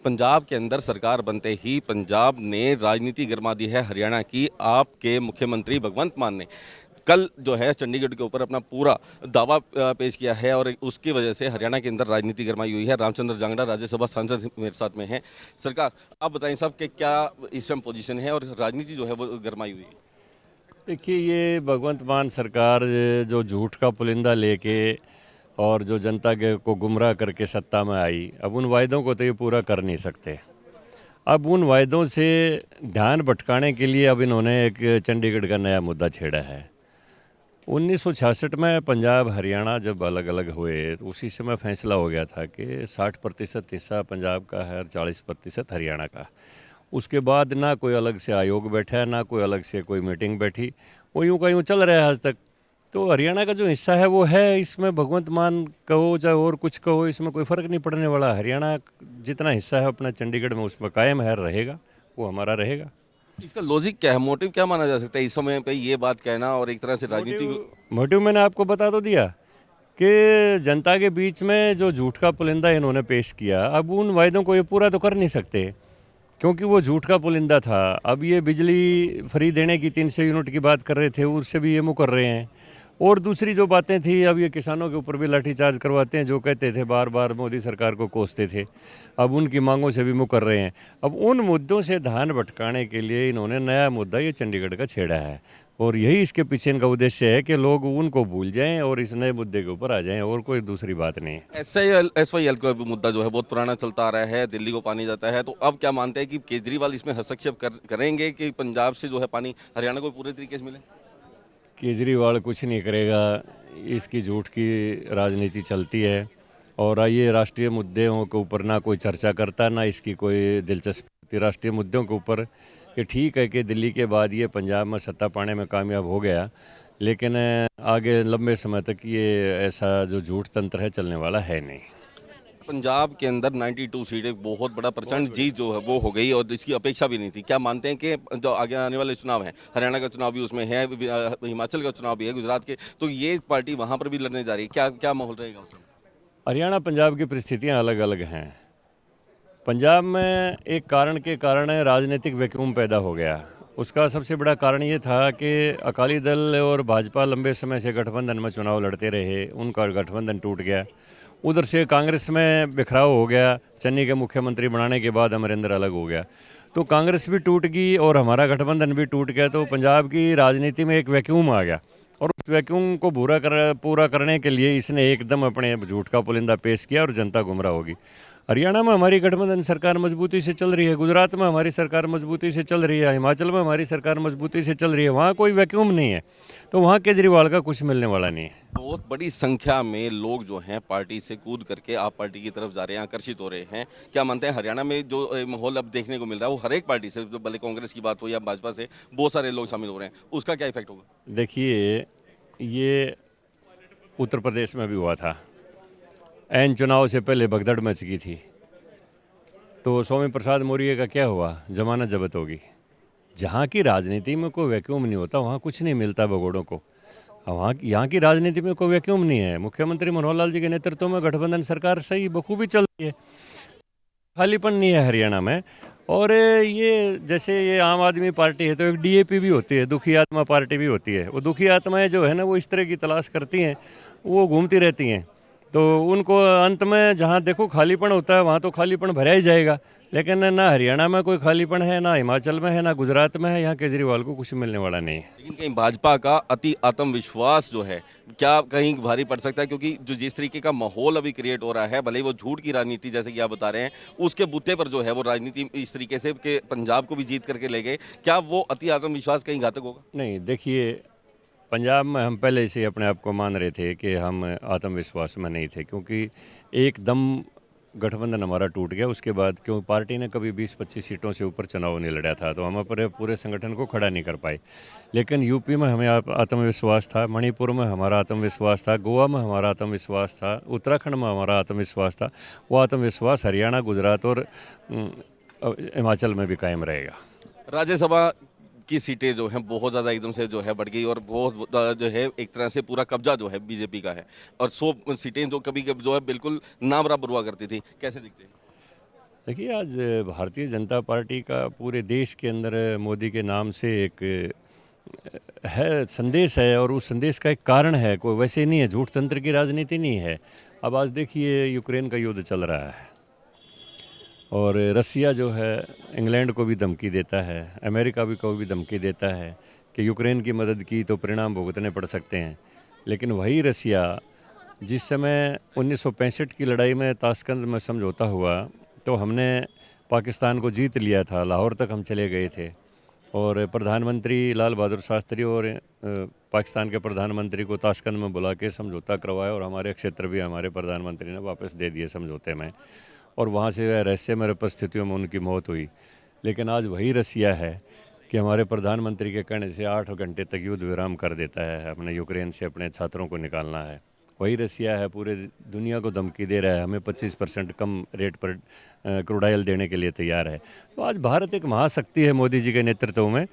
पंजाब के अंदर सरकार बनते ही पंजाब ने राजनीति गरमा दी है हरियाणा की। आपके मुख्यमंत्री भगवंत मान ने कल जो है चंडीगढ़ के ऊपर अपना पूरा दावा पेश किया है और उसकी वजह से हरियाणा के अंदर राजनीति गरमाई हुई है। रामचंद्र जांगड़ा राज्यसभा सांसद मेरे साथ में हैं। सरकार, आप बताएं साहब कि क्या इस टाइम पोजीशन है और राजनीति जो है वो गरमाई हुई है? देखिए, ये भगवंत मान सरकार जो झूठ का पुलिंदा लेके और जो जनता के को गुमराह करके सत्ता में आई, अब उन वायदों को तो ये पूरा कर नहीं सकते। अब उन वायदों से ध्यान भटकाने के लिए अब इन्होंने एक चंडीगढ़ का नया मुद्दा छेड़ा है। 1966 में पंजाब हरियाणा जब अलग अलग हुए तो उसी समय फैसला हो गया था कि 60% हिस्सा पंजाब का है और 40% हरियाणा का। उसके बाद ना कोई अलग से आयोग बैठा है, ना कोई अलग से कोई मीटिंग बैठी, वो यूँ का यूँ चल रहा है आज तक। तो हरियाणा का जो हिस्सा है वो है, इसमें भगवंत मान कहो चाहे और कुछ कहो, इसमें कोई फ़र्क नहीं पड़ने वाला। हरियाणा जितना हिस्सा है अपना चंडीगढ़ में उसमें कायम है, रहेगा, वो हमारा रहेगा। इसका लॉजिक क्या है, मोटिव क्या माना जा सकता है इस समय पे ये बात कहना और एक तरह से राजनीति? मोटिव मैंने आपको बता तो दिया कि जनता के बीच में जो झूठ का पुलिंदा इन्होंने पेश किया, अब उन वायदों को ये पूरा तो कर नहीं सकते क्योंकि वो झूठ का पुलिंदा था। अब ये बिजली फ्री देने की 300 यूनिट की बात कर रहे थे, उससे भी ये मुकर रहे हैं। और दूसरी जो बातें थी, अब ये किसानों के ऊपर भी लाठीचार्ज करवाते हैं, जो कहते थे बार बार मोदी सरकार को कोसते थे, अब उनकी मांगों से भी मुकर रहे हैं। अब उन मुद्दों से ध्यान भटकाने के लिए इन्होंने नया मुद्दा ये चंडीगढ़ का छेड़ा है और यही इसके पीछे इनका उद्देश्य है कि लोग उनको भूल जाएं और इस नए मुद्दे के ऊपर आ जाएं, और कोई दूसरी बात नहीं है। SYL का मुद्दा जो है बहुत पुराना चलता आ रहा है, दिल्ली को पानी जाता है, तो अब क्या मानते हैं कि केजरीवाल इसमें हस्तक्षेप करेंगे कि पंजाब से जो है पानी हरियाणा को पूरे तरीके से मिले? केजरीवाल कुछ नहीं करेगा, इसकी झूठ की राजनीति चलती है और ये राष्ट्रीय मुद्दों के ऊपर ना कोई चर्चा करता, ना इसकी कोई दिलचस्पी होती राष्ट्रीय मुद्दों के ऊपर। कि ठीक है कि दिल्ली के बाद ये पंजाब में सत्ता पाने में कामयाब हो गया, लेकिन आगे लंबे समय तक ये ऐसा जो झूठ तंत्र है चलने वाला है नहीं। पंजाब के अंदर 92 सीटें, बहुत बड़ा प्रचंड जीत जो है वो हो गई और इसकी अपेक्षा भी नहीं थी। क्या मानते हैं कि जो आगे आने वाले चुनाव हैं, हरियाणा का चुनाव भी उसमें है, हिमाचल का चुनाव भी है, गुजरात के, तो ये पार्टी वहाँ पर भी लड़ने जा रही है, क्या क्या माहौल रहेगा उसमें? हरियाणा पंजाब की परिस्थितियाँ अलग अलग हैं। पंजाब में एक कारण के कारण राजनीतिक वैक्यूम पैदा हो गया। उसका सबसे बड़ा कारण ये था कि अकाली दल और भाजपा लंबे समय से गठबंधन में चुनाव लड़ते रहे, उनका गठबंधन टूट गया। उधर से कांग्रेस में बिखराव हो गया, चन्नी के मुख्यमंत्री बनाने के बाद अमरिंदर अलग हो गया, तो कांग्रेस भी टूट गई और हमारा गठबंधन भी टूट गया। तो पंजाब की राजनीति में एक वैक्यूम आ गया और उस वैक्यूम को पूरा करने के लिए इसने एकदम अपने झूठ का पुलिंदा पेश किया और जनता गुमराह होगी। हरियाणा में हमारी गठबंधन सरकार मजबूती से चल रही है, गुजरात में हमारी सरकार मजबूती से चल रही है, हिमाचल में हमारी सरकार मजबूती से चल रही है, वहाँ कोई वैक्यूम नहीं है, तो वहाँ केजरीवाल का कुछ मिलने वाला नहीं है। बहुत बड़ी संख्या में लोग जो हैं पार्टी से कूद करके आप पार्टी की तरफ जा रहे हैं, आकर्षित हो रहे हैं। क्या मानते हैं हरियाणा में जो माहौल अब देखने को मिल रहा है वो हर एक पार्टी से, जो भले कांग्रेस की बात हो या भाजपा से, बहुत सारे लोग शामिल हो रहे हैं, उसका क्या इफेक्ट होगा? देखिए, ये उत्तर प्रदेश में भी हुआ था, ऐन चुनाव से पहले भगदड़ मच गई थी, तो स्वामी प्रसाद मौर्य का क्या हुआ, जमानत जब्त होगी। जहाँ की राजनीति में कोई वैक्यूम नहीं होता वहाँ कुछ नहीं मिलता भगोड़ों को। यहाँ की राजनीति में कोई वैक्यूम नहीं है। मुख्यमंत्री मनोहर लाल जी के नेतृत्व में गठबंधन सरकार सही बखूबी चल रही है, खालीपन नहीं है हरियाणा में। और ये जैसे ये आम आदमी पार्टी है तो एक DAP भी होती है, दुखी आत्मा पार्टी भी होती है। वो दुखी आत्माएं जो है ना, वो इस तरह की तलाश करती हैं, वो घूमती रहती हैं, तो उनको अंत में जहाँ देखो खालीपन होता है वहाँ तो खालीपन भरा ही जाएगा। लेकिन ना हरियाणा में कोई खालीपन है, ना हिमाचल में है, ना गुजरात में है, यहाँ केजरीवाल को कुछ मिलने वाला नहीं है। लेकिन कहीं भाजपा का अति आत्मविश्वास जो है क्या कहीं भारी पड़ सकता है? क्योंकि जो जिस तरीके का माहौल अभी क्रिएट हो रहा है, भले ही वो झूठ की राजनीति जैसे कि आप बता रहे हैं, उसके बुत्ते पर जो है वो राजनीति इस तरीके से कि पंजाब को भी जीत करके ले गए, क्या वो अति आत्मविश्वास कहीं घातक होगा? नहीं, देखिए, पंजाब में हम पहले से अपने आप को मान रहे थे कि हम आत्मविश्वास में नहीं थे, क्योंकि एकदम गठबंधन हमारा टूट गया। उसके बाद क्यों पार्टी ने कभी 20-25 सीटों से ऊपर चुनाव नहीं लड़ा था, तो हम अपने पूरे संगठन को खड़ा नहीं कर पाए। लेकिन यूपी में हमें आत्मविश्वास था, मणिपुर में हमारा आत्मविश्वास था, गोवा में हमारा आत्मविश्वास था, उत्तराखंड में हमारा आत्मविश्वास था। वो आत्मविश्वास हरियाणा, गुजरात और हिमाचल में भी कायम रहेगा। राज्यसभा की सीटें जो हैं बहुत ज़्यादा एकदम से जो है बढ़ गई और बहुत जो है एक तरह से पूरा कब्जा जो है बीजेपी का है, और 100 सीटें जो कभी कभी जो है बिल्कुल ना बराबर हुआ करती थी, कैसे दिखते हैं? देखिए, आज भारतीय जनता पार्टी का पूरे देश के अंदर मोदी के नाम से एक है संदेश है, और उस संदेश का एक कारण है, कोई वैसे नहीं है, झूठ तंत्र की राजनीति नहीं है। अब आज देखिए, यूक्रेन का युद्ध चल रहा है और रसिया जो है इंग्लैंड को भी धमकी देता है, अमेरिका भी को भी धमकी देता है कि यूक्रेन की मदद की तो परिणाम भुगतने पड़ सकते हैं। लेकिन वही रसिया जिस समय 1965 की लड़ाई में ताशकंद में समझौता हुआ तो हमने पाकिस्तान को जीत लिया था, लाहौर तक हम चले गए थे और प्रधानमंत्री लाल बहादुर शास्त्री और पाकिस्तान के प्रधानमंत्री को ताशकंद में बुला के समझौता करवाया और हमारे क्षेत्र भी हमारे प्रधानमंत्री ने वापस दे दिए समझौते में, और वहाँ से रहस्यमय परिस्थितियों में उनकी मौत हुई। लेकिन आज वही रसिया है कि हमारे प्रधानमंत्री के कहने से 8 घंटे तक युद्ध विराम कर देता है, अपने यूक्रेन से अपने छात्रों को निकालना है। वही रसिया है पूरे दुनिया को धमकी दे रहा है, हमें 25% कम रेट पर क्रूड ऑयल देने के लिए तैयार है। तो आज भारत एक महाशक्ति है मोदी जी के नेतृत्व में,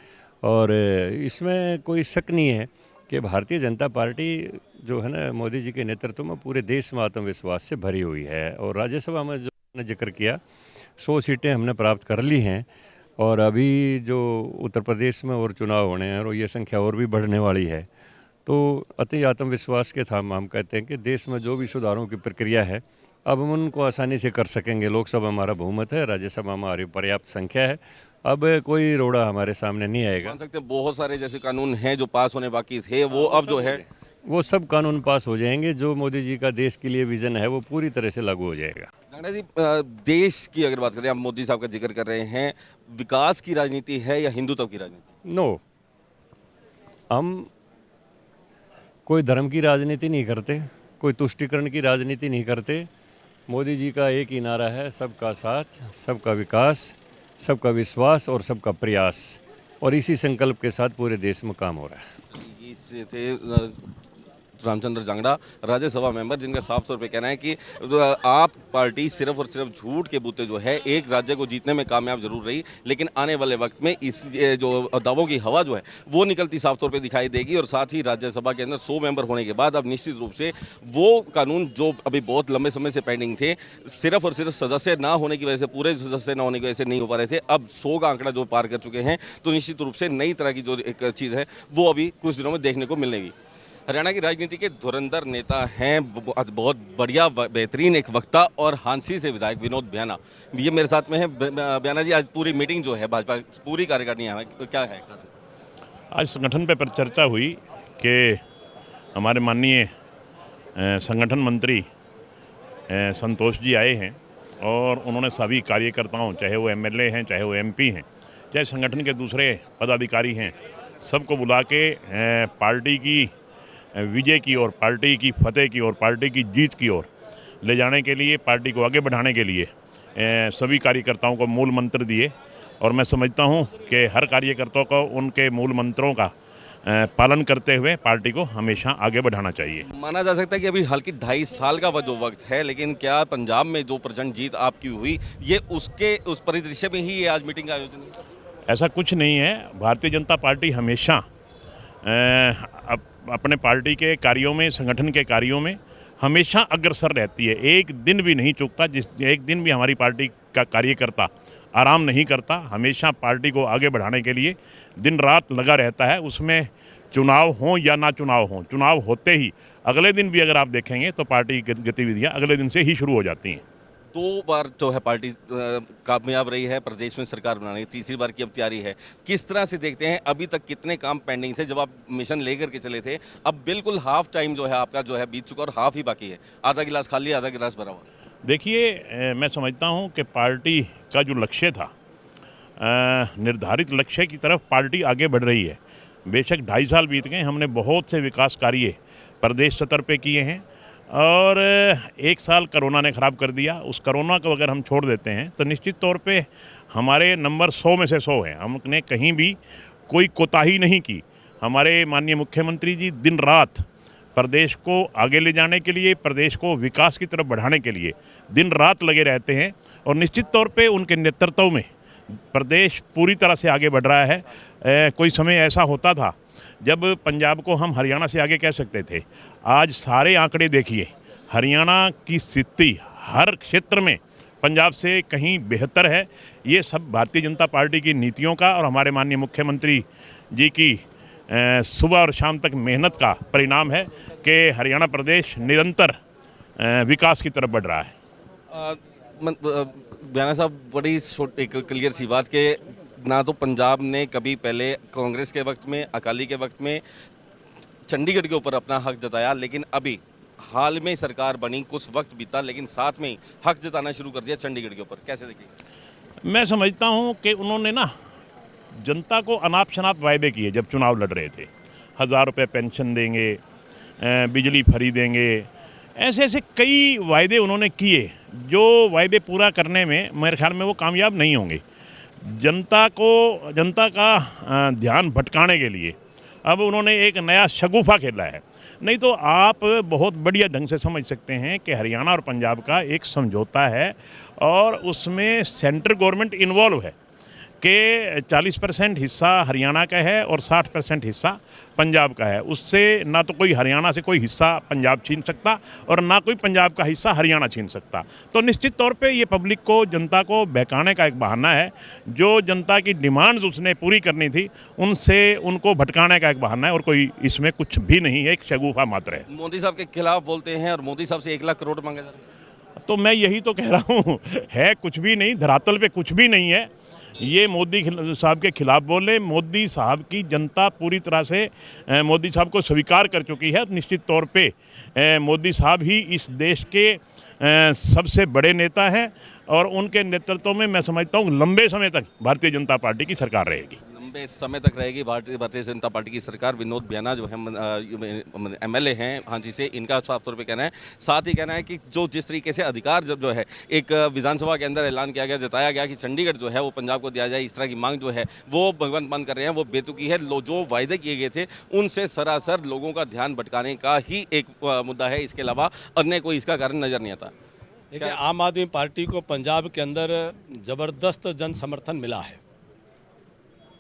और इसमें कोई शक नहीं है कि भारतीय जनता पार्टी जो है ना मोदी जी के नेतृत्व में पूरे देश में आत्मविश्वास से भरी हुई है। और राज्यसभा में जो ने जिक्र किया 100 सीटें हमने प्राप्त कर ली हैं, और अभी जो उत्तर प्रदेश में और चुनाव होने हैं और ये संख्या और भी बढ़ने वाली है। तो अति आत्मविश्वास के साथ हम कहते हैं कि देश में जो भी सुधारों की प्रक्रिया है अब हम उनको आसानी से कर सकेंगे। लोकसभा हमारा बहुमत है, राज्यसभा हमारी पर्याप्त संख्या है, अब कोई रोड़ा हमारे सामने नहीं आएगा। मान सकते हैं बहुत सारे जैसे कानून हैं जो पास होने बाकी थे, वो अब जो है वो सब कानून पास हो जाएंगे। जो मोदी जी का देश के लिए विज़न है वो पूरी तरह से लागू हो जाएगा। जांगड़ा जी, देश की अगर बात करें, आप मोदी साहब का जिक्र कर रहे हैं, विकास की राजनीति है या हिंदुत्व की राजनीति? नो, हम कोई धर्म की राजनीति नहीं करते, कोई तुष्टीकरण की राजनीति नहीं करते। मोदी जी का एक ही नारा है, सबका साथ, सबका विकास, सबका विश्वास और सबका प्रयास, और इसी संकल्प के साथ पूरे देश में काम हो रहा है। ये थे रामचंद्र जांगड़ा, राज्यसभा मेंबर, जिनका साफ तौर पे कहना है कि आप पार्टी सिर्फ और सिर्फ झूठ के बूते जो है एक राज्य को जीतने में कामयाब जरूर रही, लेकिन आने वाले वक्त में इस जो दावों की हवा जो है वो निकलती साफ तौर पे दिखाई देगी। और साथ ही राज्यसभा के अंदर 100 मेंबर होने के बाद अब निश्चित रूप से वो कानून जो अभी बहुत लंबे समय से पेंडिंग थे, सिर्फ और सिर्फ सदस्य ना होने की वजह से, पूरे सदस्य ना होने की वजह से नहीं हो पा रहे थे, अब 100 का आंकड़ा जो पार कर चुके हैं, तो निश्चित रूप से नई तरह की जो एक चीज़ है वो अभी कुछ दिनों में देखने को मिलेगी। हरियाणा की राजनीति के धुरंधर नेता हैं, बहुत बढ़िया बेहतरीन एक वक्ता और हांसी से विधायक विनोद ब्याना, ये मेरे साथ में है। ब्याना जी, आज पूरी मीटिंग जो है भाजपा पूरी कार्यकारिणी है, क्या है? आज संगठन पे चर्चा हुई कि हमारे माननीय संगठन मंत्री संतोष जी आए हैं और उन्होंने सभी कार्यकर्ताओं, चाहे वो एमएलए हैं, चाहे वो एमपी हैं, चाहे संगठन के दूसरे पदाधिकारी हैं, सबको बुला के पार्टी की विजय की ओर, पार्टी की फतेह की ओर, पार्टी की जीत की ओर ले जाने के लिए, पार्टी को आगे बढ़ाने के लिए सभी कार्यकर्ताओं को मूल मंत्र दिए। और मैं समझता हूं कि हर कार्यकर्ता को उनके मूल मंत्रों का पालन करते हुए पार्टी को हमेशा आगे बढ़ाना चाहिए। माना जा सकता है कि अभी हल्की 2.5 साल का जो वक्त है, लेकिन क्या पंजाब में जो प्रचंड जीत आपकी हुई, ये उस परिदृश्य में ही ये आज मीटिंग का आयोजन है? ऐसा कुछ नहीं है। भारतीय जनता पार्टी हमेशा अपने पार्टी के कार्यों में, संगठन के कार्यों में हमेशा अग्रसर रहती है, एक दिन भी नहीं चूकता। एक दिन भी हमारी पार्टी का कार्यकर्ता आराम नहीं करता, हमेशा पार्टी को आगे बढ़ाने के लिए दिन रात लगा रहता है। उसमें चुनाव हो या ना चुनाव हो, चुनाव होते ही अगले दिन भी अगर आप देखेंगे तो पार्टी की गतिविधियाँ अगले दिन से ही शुरू हो जाती हैं। 2 बार जो है पार्टी कामयाब रही है प्रदेश में सरकार बनाने की, तीसरी बार की अब तैयारी है। किस तरह से देखते हैं, अभी तक कितने काम पेंडिंग थे? जब आप मिशन लेकर के चले थे, अब बिल्कुल हाफ टाइम जो है आपका जो है बीत चुका और हाफ ही बाकी है, आधा गिलास खाली, आधा गिलास भरा हुआ। देखिए, मैं समझता हूं कि पार्टी का जो लक्ष्य था, निर्धारित लक्ष्य की तरफ पार्टी आगे बढ़ रही है। बेशक 2.5 साल बीत गए, हमने बहुत से विकास कार्य प्रदेश स्तर पे किए हैं, और 1 साल कोरोना ने ख़राब कर दिया। उस कोरोना को अगर हम छोड़ देते हैं तो निश्चित तौर पे हमारे नंबर 100 में से 100 हैं। हमने कहीं भी कोई कोताही नहीं की। हमारे माननीय मुख्यमंत्री जी दिन रात प्रदेश को आगे ले जाने के लिए, प्रदेश को विकास की तरफ बढ़ाने के लिए दिन रात लगे रहते हैं, और निश्चित तौर पे उनके नेतृत्व में प्रदेश पूरी तरह से आगे बढ़ रहा है। कोई समय ऐसा होता था जब पंजाब को हम हरियाणा से आगे कह सकते थे। आज सारे आंकड़े देखिए, हरियाणा की स्थिति हर क्षेत्र में पंजाब से कहीं बेहतर है। ये सब भारतीय जनता पार्टी की नीतियों का और हमारे माननीय मुख्यमंत्री जी की सुबह और शाम तक मेहनत का परिणाम है कि हरियाणा प्रदेश निरंतर विकास की तरफ बढ़ रहा है। बयाना साहब, बड़ी एक क्लियर सी बात कि ना तो पंजाब ने कभी पहले कांग्रेस के वक्त में, अकाली के वक्त में चंडीगढ़ के ऊपर अपना हक जताया, लेकिन अभी हाल में सरकार बनी, कुछ वक्त बीता, लेकिन साथ में ही हक जताना शुरू कर दिया चंडीगढ़ के ऊपर। कैसे देखिए? मैं समझता हूँ कि उन्होंने ना जनता को अनाप शनाप वायदे किए जब चुनाव लड़ रहे थे। 1000 रुपये पेंशन देंगे, बिजली फ्री देंगे, ऐसे ऐसे कई वायदे उन्होंने किए जो वायदे पूरा करने में मेरे ख्याल में वो कामयाब नहीं होंगे। जनता का ध्यान भटकाने के लिए अब उन्होंने एक नया शगुफा खेला है। नहीं तो आप बहुत बढ़िया ढंग से समझ सकते हैं कि हरियाणा और पंजाब का एक समझौता है और उसमें सेंट्रल गवर्नमेंट इन्वॉल्व है कि 40% हिस्सा हरियाणा का है और 60% हिस्सा पंजाब का है। उससे ना तो कोई हरियाणा से कोई हिस्सा पंजाब छीन सकता और ना कोई पंजाब का हिस्सा हरियाणा छीन सकता। तो निश्चित तौर पे ये पब्लिक को, जनता को बहकाने का एक बहाना है। जो जनता की डिमांड्स उसने पूरी करनी थी उनसे उनको भटकाने का एक बहाना है और कोई इसमें कुछ भी नहीं है, एक शगुफा मात्र है। मोदी साहब के खिलाफ बोलते हैं और मोदी साहब से 1 लाख करोड़ मांगे जा रहे हैं। तो मैं यही तो कह रहा हूँ, है कुछ भी नहीं, धरातल पे कुछ भी नहीं है। ये मोदी साहब के खिलाफ बोले। मोदी साहब की जनता पूरी तरह से मोदी साहब को स्वीकार कर चुकी है। निश्चित तौर पे मोदी साहब ही इस देश के सबसे बड़े नेता हैं और उनके नेतृत्व में मैं समझता हूँ लंबे समय तक भारतीय जनता पार्टी की सरकार रहेगी। लंबे समय तक रहेगी भारतीय जनता पार्टी की सरकार। विनोद बियाना जो है MLA हैं, हाँ जी से, इनका साफ तौर पे कहना है, साथ ही कहना है कि जो जिस तरीके से अधिकार जब जो है एक विधानसभा के अंदर ऐलान किया गया, जताया गया कि चंडीगढ़ जो है वो पंजाब को दिया जाए, इस तरह की मांग जो है वो भगवंत मान कर रहे हैं, वो बेतुकी है। जो वायदे किए गए थे उनसे सरासर लोगों का ध्यान भटकाने का ही एक मुद्दा है। इसके अलावा अन्य कोई इसका कारण नजर नहीं आता। देखिए, आम आदमी पार्टी को पंजाब के अंदर ज़बरदस्त जन समर्थन मिला है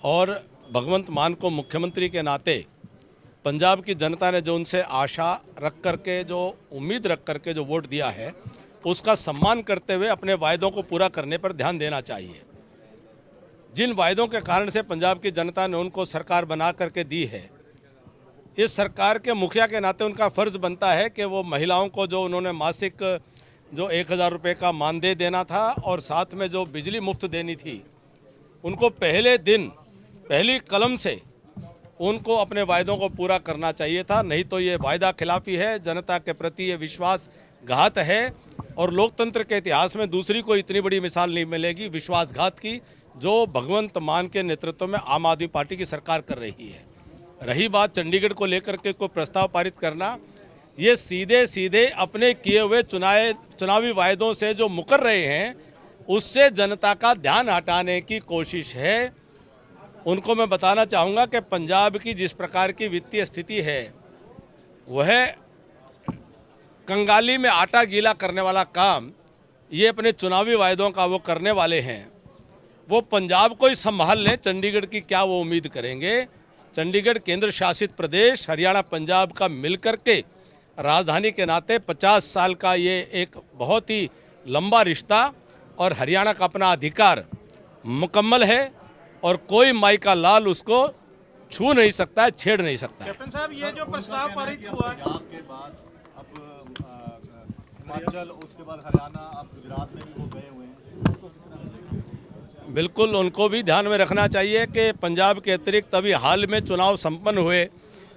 और भगवंत मान को मुख्यमंत्री के नाते पंजाब की जनता ने जो उनसे आशा रख करके, जो उम्मीद रख करके जो वोट दिया है, उसका सम्मान करते हुए अपने वायदों को पूरा करने पर ध्यान देना चाहिए। जिन वायदों के कारण से पंजाब की जनता ने उनको सरकार बना करके दी है, इस सरकार के मुखिया के नाते उनका फ़र्ज़ बनता है कि वो महिलाओं को जो उन्होंने मासिक जो 1000 रुपये का मानदेय देना था और साथ में जो बिजली मुफ्त देनी थी, उनको पहले दिन पहली कलम से उनको अपने वायदों को पूरा करना चाहिए था। नहीं तो ये वायदा खिलाफी है, जनता के प्रति ये विश्वासघात है और लोकतंत्र के इतिहास में दूसरी कोई इतनी बड़ी मिसाल नहीं मिलेगी विश्वासघात की, जो भगवंत मान के नेतृत्व में आम आदमी पार्टी की सरकार कर रही है। रही बात चंडीगढ़ को लेकर के कोई प्रस्ताव पारित करना, ये सीधे सीधे अपने किए हुए चुनावी वायदों से जो मुकर रहे हैं उससे जनता का ध्यान हटाने की कोशिश है। उनको मैं बताना चाहूँगा कि पंजाब की जिस प्रकार की वित्तीय स्थिति है, वह कंगाली में आटा गीला करने वाला काम ये अपने चुनावी वायदों का वो करने वाले हैं। वो पंजाब को ही संभाल लें, चंडीगढ़ की क्या वो उम्मीद करेंगे। चंडीगढ़ केंद्र शासित प्रदेश, हरियाणा पंजाब का मिलकर के राजधानी के नाते 50 साल का ये एक बहुत ही लंबा रिश्ता और हरियाणा का अपना अधिकार मुकम्मल है और कोई माई का लाल उसको छू नहीं सकता है, छेड़ नहीं सकता है। कैप्टन साहब, ये जो प्रस्ताव पारित हुआ है, पंजाब के बाद अब हिमाचल, उसके बाद हरियाणा, अब गुजरात में भी वो गए हुए हैं, उसको किस तरह से देखते हैं? बिल्कुल, उनको भी ध्यान में रखना चाहिए कि पंजाब के अतिरिक्त अभी हाल में चुनाव संपन्न हुए,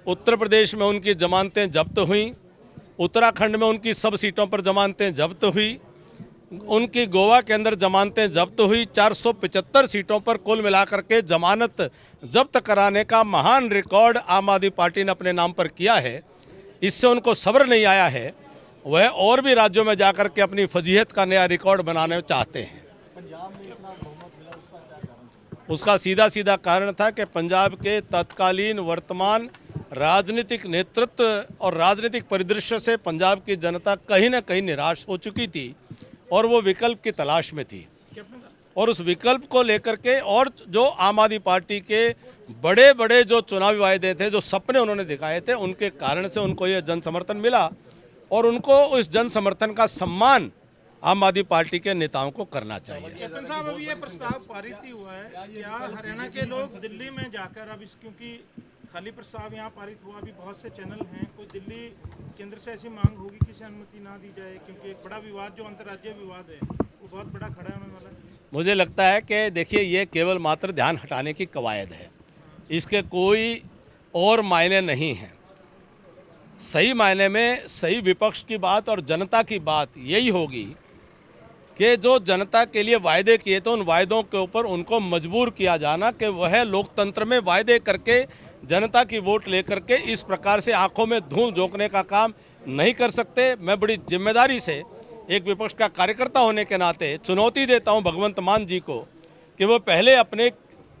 उत्तर प्रदेश में उनकी जमानतें जब्त हुई, उत्तराखंड में उनकी सब सीटों पर जमानतें जब्त हुई, उनकी गोवा के अंदर जमानतें जब्त हुई। 475 सीटों पर कुल मिलाकर के जमानत जब्त कराने का महान रिकॉर्ड आम आदमी पार्टी ने अपने नाम पर किया है। इससे उनको सब्र नहीं आया है, वह और भी राज्यों में जाकर के अपनी फजीहत का नया रिकॉर्ड बनाने चाहते हैं। उसका सीधा कारण था कि पंजाब के तत्कालीन वर्तमान राजनीतिक नेतृत्व और राजनीतिक परिदृश्य से पंजाब की जनता कहीं ना कहीं निराश हो चुकी थी और वो विकल्प की तलाश में थी। और उस विकल्प को लेकर के और जो आम आदमी पार्टी के बड़े बड़े जो चुनावी वायदे थे, जो सपने उन्होंने दिखाए थे, उनके कारण से उनको ये जन समर्थन मिला और उनको उस जन समर्थन का सम्मान आम आदमी पार्टी के नेताओं को करना चाहिए। कैप्टन साहब, अभी ये प्रस्ताव पारित ही हुआ है, क्या हरियाणा के लोग दिल्ली में जाकर अब क्योंकि खाली प्रस्ताव यहाँ पारित हुआ, अभी बहुत से चैनल हैं, कोई दिल्ली केंद्र से ऐसी मांग होगी कि इसे अनुमति ना दी जाए, क्योंकि एक बड़ा विवाद जो अंतर्राज्यीय विवाद है वो बहुत बड़ा खड़ा होने वाला है। मुझे लगता है कि देखिए, ये केवल मात्र ध्यान हटाने की कवायद है, इसके कोई और मायने नहीं हैं। सही मायने में सही विपक्ष की बात और जनता की बात यही होगी कि जो जनता के लिए वायदे किए थे उन वायदों के ऊपर उनको मजबूर किया जाना कि वह लोकतंत्र में वायदे करके जनता की वोट लेकर के इस प्रकार से आंखों में धूल झोंकने का काम नहीं कर सकते। मैं बड़ी जिम्मेदारी से एक विपक्ष का कार्यकर्ता होने के नाते चुनौती देता हूं भगवंत मान जी को कि वो पहले अपने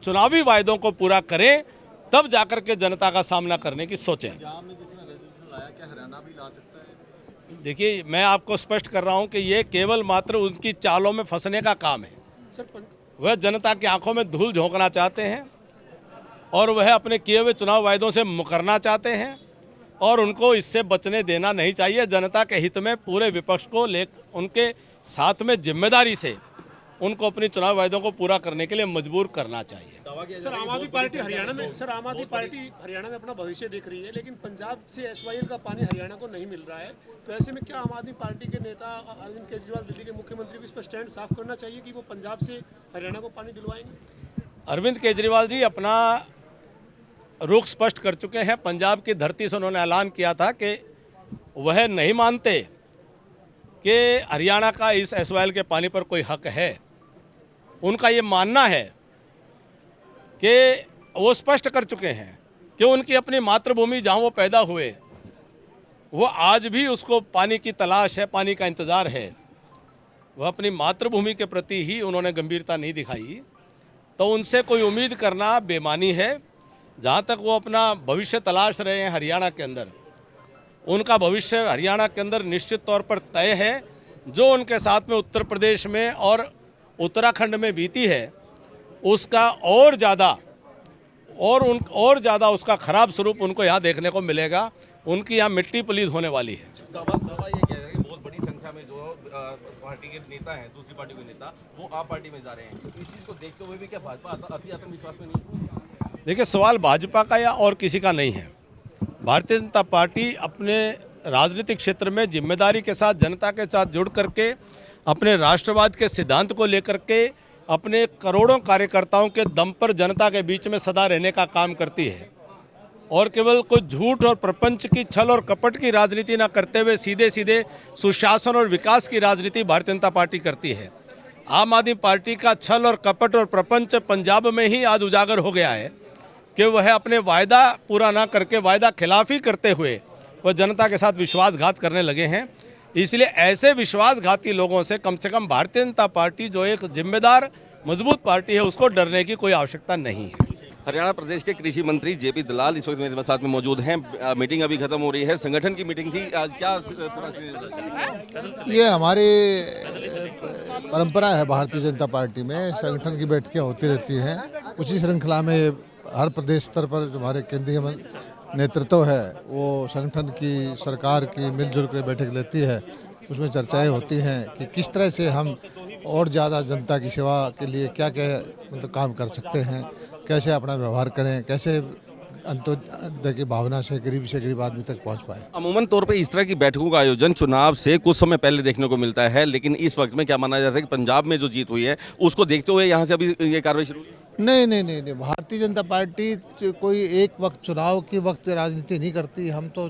चुनावी वायदों को पूरा करें, तब जाकर के जनता का सामना करने की सोचें। पंजाब में जिसने रेजोल्यूशन लाया, क्या हरियाणा भी ला सकता है? देखिए, मैं आपको स्पष्ट कर रहा हूं कि ये केवल मात्र उनकी चालों में फंसने का काम है। वह जनता की आंखों में धूल झोंकना चाहते हैं और वह अपने किए हुए चुनाव वायदों से मुकरना चाहते हैं और उनको इससे बचने देना नहीं चाहिए। जनता के हित में पूरे विपक्ष को उनके साथ में जिम्मेदारी से उनको अपनी चुनाव वायदों को पूरा करने के लिए मजबूर करना चाहिए। सर, आम आदमी पार्टी हरियाणा में हरियाणा में अपना भविष्य देख रही है, लेकिन पंजाब से एसवाईएल का पानी हरियाणा को नहीं मिल रहा है, तो ऐसे में क्या आम आदमी पार्टी के नेता अरविंद केजरीवाल, दिल्ली के मुख्यमंत्री को इस पर स्टैंड साफ करना चाहिए कि वो पंजाब से हरियाणा को पानी दिलवाएंगे? अरविंद केजरीवाल जी अपना रुख स्पष्ट कर चुके हैं। पंजाब की धरती से उन्होंने ऐलान किया था कि वह नहीं मानते कि हरियाणा का इस एसवाईएल के पानी पर कोई हक है। उनका ये मानना है कि वो स्पष्ट कर चुके हैं कि उनकी अपनी मातृभूमि जहाँ वो पैदा हुए, वो आज भी उसको पानी की तलाश है, पानी का इंतज़ार है। वह अपनी मातृभूमि के प्रति ही उन्होंने गंभीरता नहीं दिखाई, तो उनसे कोई उम्मीद करना बेमानी है। जहाँ तक वो अपना भविष्य तलाश रहे हैं हरियाणा के अंदर, उनका भविष्य हरियाणा के अंदर निश्चित तौर पर तय है। जो उनके साथ में उत्तर प्रदेश में और उत्तराखंड में बीती है, उसका और ज़्यादा उसका खराब स्वरूप उनको यहाँ देखने को मिलेगा। उनकी यहाँ मिट्टी पलीद होने वाली है। दावा ये कह रहे हैं कि बहुत बड़ी संख्या में जो पार्टी के नेता हैं, दूसरी पार्टी के नेता, वो आप पार्टी में जा रहे हैं। इस चीज़ को देखते हुए भी क्या भाजपा अति आत्मविश्वास में नहीं? देखिए, सवाल भाजपा का या और किसी का नहीं है। भारतीय जनता पार्टी अपने राजनीतिक क्षेत्र में जिम्मेदारी के साथ जनता के साथ जुड़ करके अपने राष्ट्रवाद के सिद्धांत को लेकर के अपने करोड़ों कार्यकर्ताओं के दम पर जनता के बीच में सदा रहने का काम करती है और केवल कोई झूठ और प्रपंच की, छल और कपट की राजनीति ना करते हुए सीधे सीधे सुशासन और विकास की राजनीति भारतीय जनता पार्टी करती है। आम आदमी पार्टी का छल और कपट और प्रपंच पंजाब में ही आज उजागर हो गया है कि वह अपने वायदा पूरा ना करके वायदा खिलाफी करते हुए वह जनता के साथ विश्वासघात करने लगे हैं। इसलिए ऐसे विश्वासघाती लोगों से कम भारतीय जनता पार्टी जो एक जिम्मेदार मजबूत पार्टी है, उसको डरने की कोई आवश्यकता नहीं है। हरियाणा प्रदेश के कृषि मंत्री जेपी दलाल इस वक्त मेरे साथ में मौजूद हैं। मीटिंग अभी खत्म हो रही है, संगठन की मीटिंग थी आज। क्या ये हमारी परंपरा है भारतीय जनता पार्टी में, संगठन की बैठकें होती रहती हैं। उसी श्रृंखला में हर प्रदेश स्तर पर जो हमारे केंद्रीय नेतृत्व है वो संगठन की, सरकार की मिलजुल कर बैठक लेती है। उसमें चर्चाएं होती हैं कि किस तरह से हम और ज़्यादा जनता की सेवा के लिए क्या क्या मतलब काम कर सकते हैं, कैसे अपना व्यवहार करें, कैसे अंत्योदय की भावना से गरीब आदमी तक पहुंच पाए। अमूमन तौर पे इस तरह की बैठकों का आयोजन चुनाव से कुछ समय पहले देखने को मिलता है, लेकिन इस वक्त में क्या माना जाता है कि पंजाब में जो जीत हुई है उसको देखते हुए यहाँ से अभी ये कार्रवाई शुरू हुई? नहीं, भारतीय जनता पार्टी कोई एक वक्त चुनाव की वक्त राजनीति नहीं करती। हम तो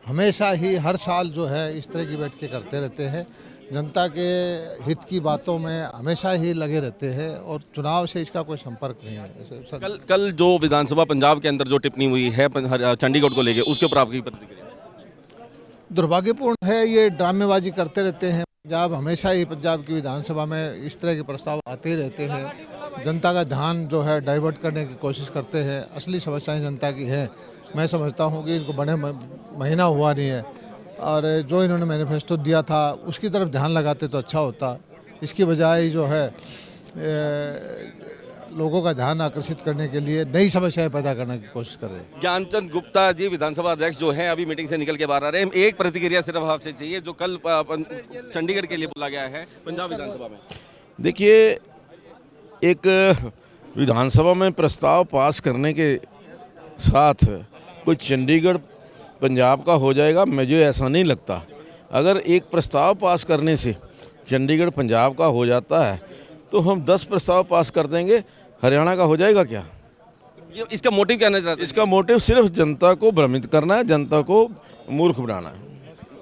हमेशा ही हर साल जो है इस तरह की बैठकें करते रहते हैं, जनता के हित की बातों में हमेशा ही लगे रहते हैं और चुनाव से इसका कोई संपर्क नहीं है। कल जो विधानसभा पंजाब के अंदर जो टिप्पणी हुई है चंडीगढ़ को लेके, उसके ऊपर आपकी प्रतिक्रिया? दुर्भाग्यपूर्ण है, ये ड्रामेबाजी करते रहते हैं। पंजाब हमेशा ही पंजाब की विधानसभा में इस तरह के प्रस्ताव आते ही रहते हैं। जनता का ध्यान जो है डाइवर्ट करने की कोशिश करते हैं। असली समस्याएं जनता की है। मैं समझता हूँ कि इनको बने महीना हुआ नहीं है और जो इन्होंने मैनिफेस्टो दिया था उसकी तरफ ध्यान लगाते तो अच्छा होता। इसकी बजाय जो है लोगों का ध्यान आकर्षित करने के लिए नई समस्याएं पैदा करने की कोशिश कर रहे हैं। ज्ञानचंद गुप्ता जी विधानसभा अध्यक्ष जो हैं अभी मीटिंग से निकल के बाहर आ रहे हैं। एक प्रतिक्रिया सिर्फ आपसे चाहिए जो कल चंडीगढ़ के लिए बोला गया है पंजाब विधानसभा में। देखिए, एक विधानसभा में प्रस्ताव पास करने के साथ कोई चंडीगढ़ पंजाब का हो जाएगा, मुझे ऐसा नहीं लगता। अगर एक प्रस्ताव पास करने से चंडीगढ़ पंजाब का हो जाता है तो हम 10 प्रस्ताव पास कर देंगे, हरियाणा का हो जाएगा क्या? इसका मोटिव क्या नजर आता है? इसका मोटिव सिर्फ जनता को भ्रमित करना है, जनता को मूर्ख बनाना है।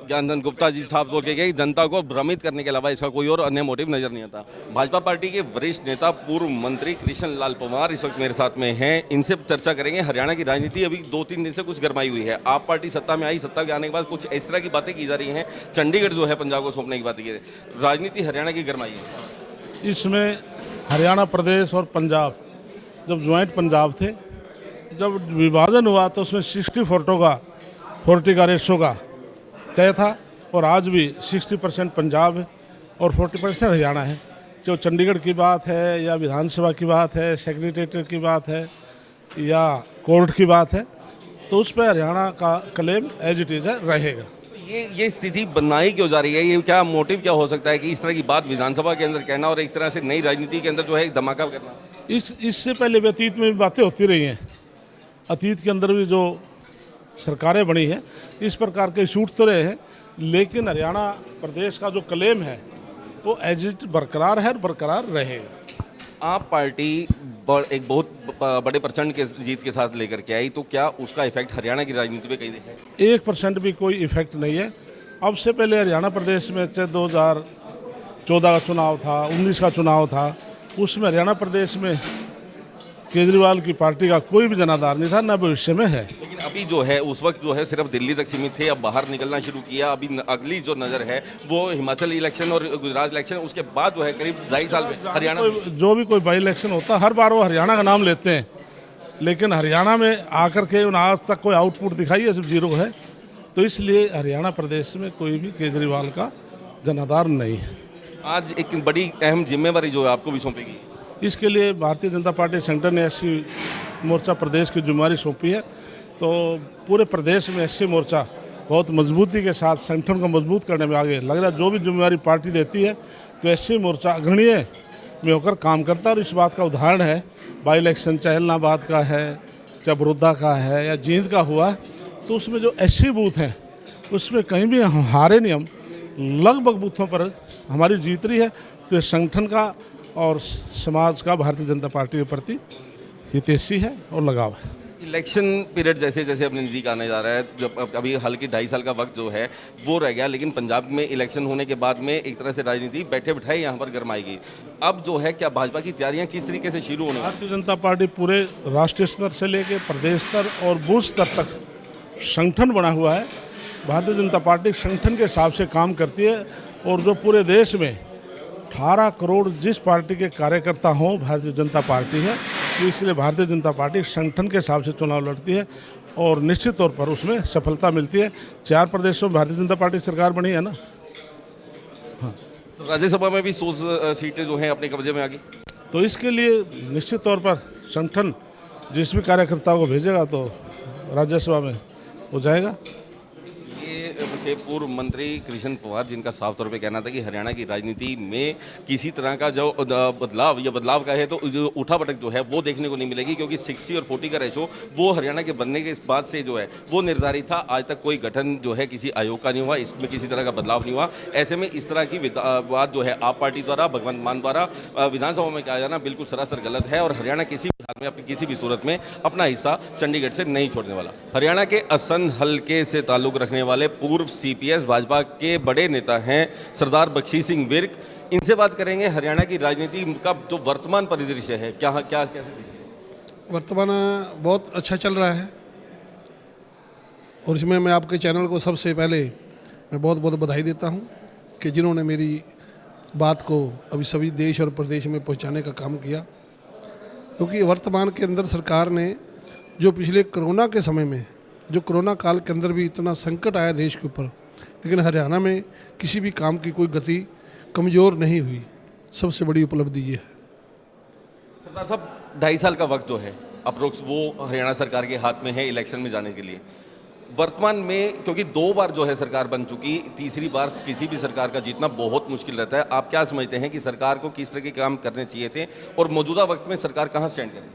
ज्ञानचंद गुप्ता जी साहब बोल के गए जनता को भ्रमित करने के अलावा इसका कोई और अन्य मोटिव नजर नहीं आता। भाजपा पार्टी के वरिष्ठ नेता पूर्व मंत्री कृष्ण लाल पंवार इस वक्त मेरे साथ में हैं। इनसे चर्चा करेंगे। हरियाणा की राजनीति अभी 2-3 दिन से कुछ गरमाई हुई है। आप पार्टी सत्ता में आई, सत्ता के आने के बाद कुछ इस तरह की बातें की जा रही हैं, चंडीगढ़ जो है पंजाब को सौंपने की बातें की। राजनीति हरियाणा की गरमाई है। इसमें हरियाणा प्रदेश और पंजाब जब ज्वाइंट पंजाब थे, जब विभाजन हुआ तो उसमें 40 का रेशो का तय था और आज भी 60% पंजाब है और 40% हरियाणा है। जो चंडीगढ़ की बात है या विधानसभा की बात है, सेक्रेटेरिएट की बात है या कोर्ट की बात है, तो उस पर हरियाणा का क्लेम एज इट इज़ रहेगा। ये स्थिति बनाई क्यों जा रही है? ये क्या मोटिव क्या हो सकता है कि इस तरह की बात विधानसभा के अंदर कहना और एक तरह से नई राजनीति के अंदर जो है एक धमाका करना? इससे पहले भी अतीत में भी बातें होती रही हैं। अतीत के अंदर भी जो सरकारें बनी हैं इस प्रकार के शूट तो रहे हैं, लेकिन हरियाणा प्रदेश का जो क्लेम है वो एज इट बरकरार है और बरकरार रहेगा। आप पार्टी एक बहुत बड़े प्रचंड के जीत के साथ लेकर के आई, तो क्या उसका इफेक्ट हरियाणा की राजनीति पे कहीं देखा है? 1% भी कोई इफेक्ट नहीं है। अब से पहले हरियाणा प्रदेश में 2014 का चुनाव था, 19 का चुनाव था, उसमें हरियाणा प्रदेश में केजरीवाल की पार्टी का कोई भी जनाधार नहीं था, न भविष्य में है। लेकिन अभी जो है उस वक्त जो है सिर्फ दिल्ली तक सीमित थे, अब बाहर निकलना शुरू किया। अभी अगली जो नज़र है वो हिमाचल इलेक्शन और गुजरात इलेक्शन, उसके बाद जो है करीब 2.5 साल में हरियाणा जो भी कोई बाई इलेक्शन होता है हर बार वो हरियाणा का नाम लेते हैं, लेकिन हरियाणा में आकर के आज तक कोई आउटपुट दिखाई है, सिर्फ 0 है। तो इसलिए हरियाणा प्रदेश में कोई भी केजरीवाल का जनाधार नहीं है। आज एक बड़ी अहम जिम्मेवारी जो है आपको भी सौंपेगी। इसके लिए भारतीय जनता पार्टी संगठन ने एससी मोर्चा प्रदेश की जिम्मेवारी सौंपी है। तो पूरे प्रदेश में एससी मोर्चा बहुत मजबूती के साथ संगठन को मजबूत करने में आगे लग रहा है। जो भी जिम्मेवारी पार्टी देती है तो एससी मोर्चा अग्रणीय में होकर काम करता है। और इस बात का उदाहरण है, बाई इलेक्शन चाहे इलाहाबाद का है, चाहे बड़ौदा का है या जींद का हुआ, तो उसमें जो एससी बूथ हैं उसमें कहीं भी हम हारे नहीं। हम लगभग बूथों पर हमारी जीत रही है। तो ये संगठन का और समाज का भारतीय जनता पार्टी के प्रति हितैषी है और लगाव है। इलेक्शन पीरियड जैसे जैसे अपने नज़दीक आने जा रहा है, जब अभी हाल की 2.5 साल का वक्त जो है वो रह गया, लेकिन पंजाब में इलेक्शन होने के बाद में एक तरह से राजनीति बैठे बिठाए यहाँ पर गरमाएगी। अब जो है क्या भाजपा की तैयारियाँ किस तरीके से शुरू होने? भारतीय जनता पार्टी पूरे राष्ट्रीय स्तर से लेकर प्रदेश स्तर और बूथ स्तर तक संगठन बना हुआ है। भारतीय जनता पार्टी संगठन के हिसाब से काम करती है और जो पूरे देश में 18 करोड़ जिस पार्टी के कार्यकर्ता हों भारतीय जनता पार्टी है, तो इसलिए भारतीय जनता पार्टी संगठन के हिसाब से चुनाव लड़ती है और निश्चित तौर पर उसमें सफलता मिलती है। 4 प्रदेशों में भारतीय जनता पार्टी सरकार बनी है ना। हाँ, राज्यसभा में भी 100 सीटें जो हैं अपने कब्जे में आ गई। तो इसके लिए निश्चित तौर पर संगठन जिस भी कार्यकर्ता को भेजेगा तो राज्यसभा में हो जाएगा। थे पूर्व मंत्री कृष्ण पंवार, जिनका साफ तौर पे कहना था कि हरियाणा की राजनीति में किसी तरह का जो बदलाव का है तो जो उठापटक जो है वो देखने को नहीं मिलेगी, क्योंकि 60 और 40 का रेशो वो हरियाणा के बनने के बाद से जो है वो निर्धारित था। आज तक कोई गठन जो है किसी आयोग का नहीं हुआ, इसमें किसी तरह का बदलाव नहीं हुआ। ऐसे में इस तरह की बात जो है आप पार्टी द्वारा, भगवंत मान द्वारा विधानसभा में कहा जाना बिल्कुल सरासर गलत है और हरियाणा किसी भी हाल में अपनी किसी भी सूरत में अपना हिस्सा चंडीगढ़ से नहीं छोड़ने वाला। हरियाणा के असंध हल्के से ताल्लुक रखने वाले पूर्व सीपीएस भाजपा के बड़े नेता हैं सरदार बख्शी सिंह विर्क। इनसे बात करेंगे हरियाणा की राजनीति का जो वर्तमान परिदृश्य है, क्या कैसे वर्तमान बहुत अच्छा चल रहा है और इसमें मैं आपके चैनल को सबसे पहले मैं बहुत बहुत बधाई देता हूं कि जिन्होंने मेरी बात को अभी सभी देश और प्रदेश में पहुंचाने का काम किया, क्योंकि वर्तमान के अंदर सरकार ने जो पिछले कोरोना के समय में, जो कोरोना काल के अंदर भी इतना संकट आया देश के ऊपर, लेकिन हरियाणा में किसी भी काम की कोई गति कमज़ोर नहीं हुई। सबसे बड़ी उपलब्धि ये है। सरदार साहब 2.5 साल का वक्त जो है अप्रोक्स वो हरियाणा सरकार के हाथ में है इलेक्शन में जाने के लिए। वर्तमान में क्योंकि 2 बार जो है सरकार बन चुकी, तीसरी बार किसी भी सरकार का जीतना बहुत मुश्किल रहता है। आप क्या समझते हैं कि सरकार को किस तरह के काम करने चाहिए थे और मौजूदा वक्त में सरकार कहाँ स्टैंड करे?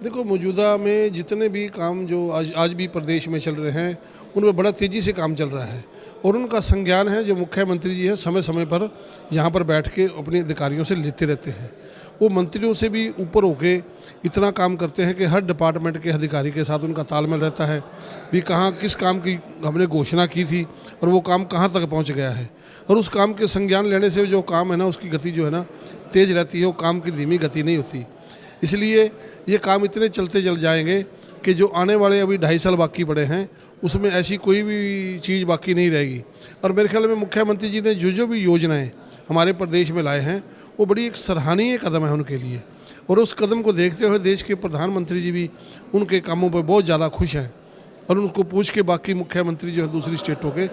देखो, मौजूदा में जितने भी काम जो आज भी प्रदेश में चल रहे हैं उनमें बड़ा तेज़ी से काम चल रहा है और उनका संज्ञान है जो मुख्यमंत्री जी है समय समय पर यहाँ पर बैठ के अपने अधिकारियों से लेते रहते हैं। वो मंत्रियों से भी ऊपर होके इतना काम करते हैं कि हर डिपार्टमेंट के अधिकारी के साथ उनका तालमेल रहता है भी कहाँ किस काम की हमने घोषणा की थी और वो काम कहाँ तक पहुँच गया है, और उस काम के संज्ञान लेने से जो काम है ना उसकी गति जो है ना तेज़ रहती है, वो काम की धीमी गति नहीं होती। इसलिए ये काम इतने चलते चल जाएंगे कि जो आने वाले अभी 2.5 साल बाकी पड़े हैं उसमें ऐसी कोई भी चीज़ बाकी नहीं रहेगी। और मेरे ख्याल में मुख्यमंत्री जी ने जो भी योजनाएं हमारे प्रदेश में लाए हैं वो बड़ी एक सराहनीय कदम है उनके लिए, और उस कदम को देखते हुए देश के प्रधानमंत्री जी भी उनके कामों पर बहुत ज़्यादा खुश हैं और उनको पूछ के बाकी मुख्यमंत्री जो है दूसरी स्टेटों के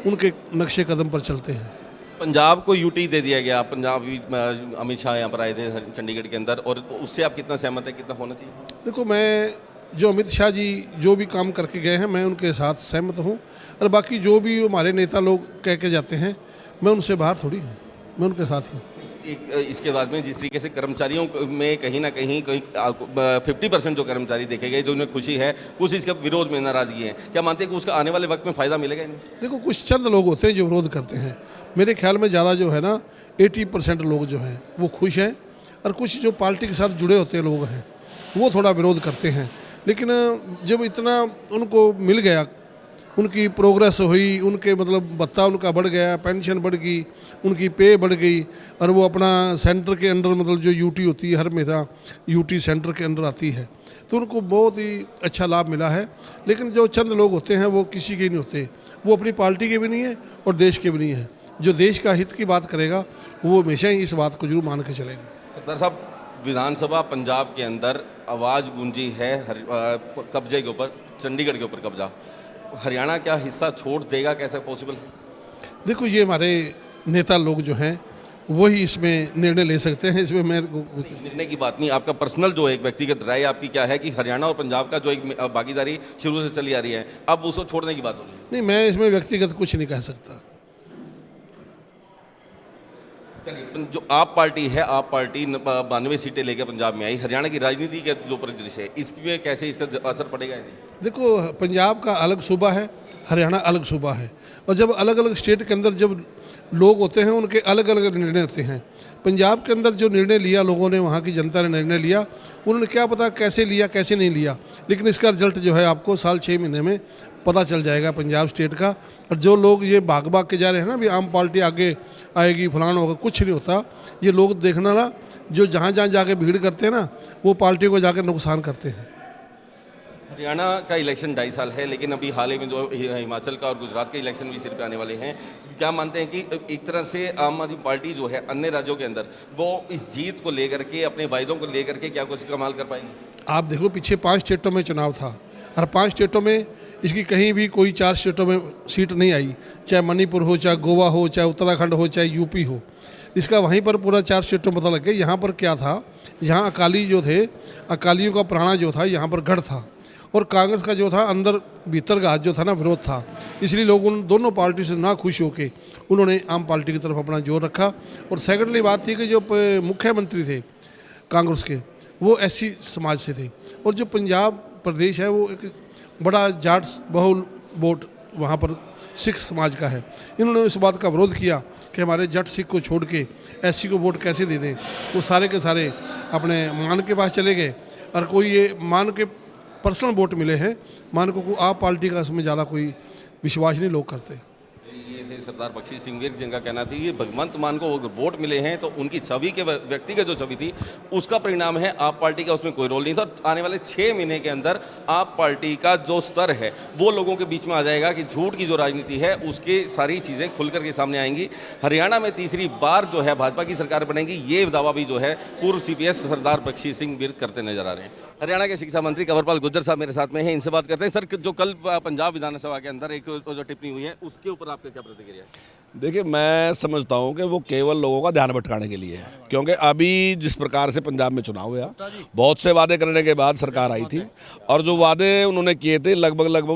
उनके नक्शे कदम पर चलते हैं। पंजाब को यूटी दे दिया गया, पंजाब भी अमित शाह यहाँ पर आए थे चंडीगढ़ के अंदर, और उससे आप कितना सहमत है, कितना होना चाहिए? देखो, मैं जो अमित शाह जी जो भी काम करके गए हैं मैं उनके साथ सहमत हूँ, और बाकी जो भी हमारे नेता लोग कह के जाते हैं मैं उनसे बाहर थोड़ी हूँ, मैं उनके साथ ही हूँ। इसके बाद में जिस तरीके से कर्मचारियों में कहीं ना कहीं 50% जो कर्मचारी देखे गए जो उन्हें खुशी है, कुछ इसके विरोध में नाराजगी है, क्या मानते हैं कि उसका आने वाले वक्त में फ़ायदा मिलेगा? देखो, कुछ चंद लोग होते हैं जो विरोध करते हैं, मेरे ख्याल में ज़्यादा जो है ना 80% लोग जो हैं वो खुश हैं, और कुछ जो पार्टी के साथ जुड़े होते लोग हैं वो थोड़ा विरोध करते हैं। लेकिन जब इतना उनको मिल गया, उनकी प्रोग्रेस हुई, उनके मतलब भत्ता उनका बढ़ गया, पेंशन बढ़ गई, उनकी पे बढ़ गई, और वो अपना सेंटर के अंडर मतलब जो यूटी होती है हर हमेशा यूटी सेंटर के अंडर आती है, तो उनको बहुत ही अच्छा लाभ मिला है। लेकिन जो चंद लोग होते हैं वो किसी के नहीं होते, वो अपनी पार्टी के भी नहीं है और देश के भी नहीं है। जो देश का हित की बात करेगा वो हमेशा ही इस बात को जरूर मान के चलेगा। सरदार साहब, विधानसभा पंजाब के अंदर आवाज़ गूंजी है कब्जे के ऊपर, चंडीगढ़ के ऊपर कब्जा, हरियाणा क्या हिस्सा छोड़ देगा, कैसे पॉसिबल? देखो, ये हमारे नेता लोग जो हैं वही इसमें निर्णय ले सकते हैं, इसमें मैं निर्णय की बात नहीं, आपका पर्सनल जो एक व्यक्तिगत राय आपकी क्या है कि हरियाणा और पंजाब का जो एक भागीदारी शुरू से चली आ रही है अब उसको छोड़ने की बात होगी? नहीं, मैं इसमें व्यक्तिगत कुछ नहीं कह सकता। चलिए, जो आप पार्टी है, आप पार्टी 92 सीटें लेकर पंजाब में आई, हरियाणा की राजनीति का जो परिदृश्य है इसमें कैसे इसका असर पड़ेगा? देखो, पंजाब का अलग सूबा है, हरियाणा अलग सूबा है, और जब अलग अलग स्टेट के अंदर जब लोग होते हैं उनके अलग अलग निर्णय होते हैं। पंजाब के अंदर जो निर्णय लिया लोगों ने, वहाँ की जनता ने निर्णय लिया, उन्होंने क्या पता कैसे लिया कैसे नहीं लिया, लेकिन इसका रिजल्ट जो है आपको साल 6 महीने में पता चल जाएगा पंजाब स्टेट का। और जो लोग ये भाग भाग के जा रहे हैं ना भी आम पार्टी आगे आएगी फलान होगा, कुछ नहीं होता। ये लोग देखना ना, जो जहाँ जहाँ जाके भीड़ करते हैं ना वो पार्टी को जाकर नुकसान करते हैं। हरियाणा का इलेक्शन 2.5 साल है, लेकिन अभी हाल ही में जो हिमाचल का और गुजरात के इलेक्शन भी सिर पे आने वाले हैं, क्या मानते हैं कि एक तरह से आम आदमी पार्टी जो है अन्य राज्यों के अंदर वो इस जीत को लेकर के, अपने वायदों को लेकर के क्या कुछ कमाल कर पाएंगे? आप देखो, पीछे 5 स्टेटों में चुनाव था और 5 स्टेटों में इसकी कहीं भी कोई 4 स्टेटों में सीट नहीं आई, चाहे मणिपुर हो, चाहे गोवा हो, चाहे उत्तराखंड हो, चाहे यूपी हो। इसका वहीं पर पूरा 4 स्टेटों में पता लग गया। यहाँ पर क्या था, यहाँ अकाली जो थे, अकालियों का पुराना जो था यहाँ पर गढ़ था, और कांग्रेस का जो था अंदर भीतर का हाथ जो था ना विरोध था। इसलिए लोग उन दोनों पार्टी से ना खुश होकर उन्होंने आम पार्टी की तरफ अपना जोर रखा। और सेकेंडली बात थी कि जो मुख्यमंत्री थे कांग्रेस के वो एससी समाज से थे, और जो पंजाब प्रदेश है वो एक बड़ा जाट बहुल वोट वहाँ पर सिख समाज का है। इन्होंने इस बात का विरोध किया कि हमारे जट सिख को छोड़ के एससी को वोट कैसे दे दें। वो सारे के सारे अपने मान के पास चले गए, और कोई ये मान के पर्सनल वोट मिले हैं, मान को आप पार्टी का इसमें ज़्यादा कोई विश्वास नहीं लोग करते। ये थे सरदार बख्शी सिंह विर्क, जिनका कहना था ये भगवंत मान को वोट मिले हैं तो उनकी छवि के व्यक्तिगत जो छवि थी उसका परिणाम है, आप पार्टी का उसमें कोई रोल नहीं था। और आने वाले 6 महीने के अंदर आप पार्टी का जो स्तर है वो लोगों के बीच में आ जाएगा कि झूठ की जो राजनीति है उसकी सारी चीज़ें खुल करके सामने आएंगी। हरियाणा में तीसरी बार जो है भाजपा की सरकार बनेगी, ये दावा भी जो है पूर्व CPS सरदार बख्शी सिंह विर्क करते नजर आ रहे हैं। हरियाणा के शिक्षा मंत्री कंवरपाल गुर्जर साहब मेरे साथ में हैं, इनसे बात करते हैं। सर, जो कल पंजाब विधानसभा के अंदर एक जो टिप्पणी हुई है उसके ऊपर आपका क्या प्रतिक्रिया? प्रतिक्रिया? देखिए, मैं समझता हूँ कि वो केवल लोगों का ध्यान भटकाने के लिए है, क्योंकि अभी जिस प्रकार से पंजाब में चुनाव हुआ, बहुत से वादे करने के बाद सरकार आई थी, और जो वादे उन्होंने किए थे लगभग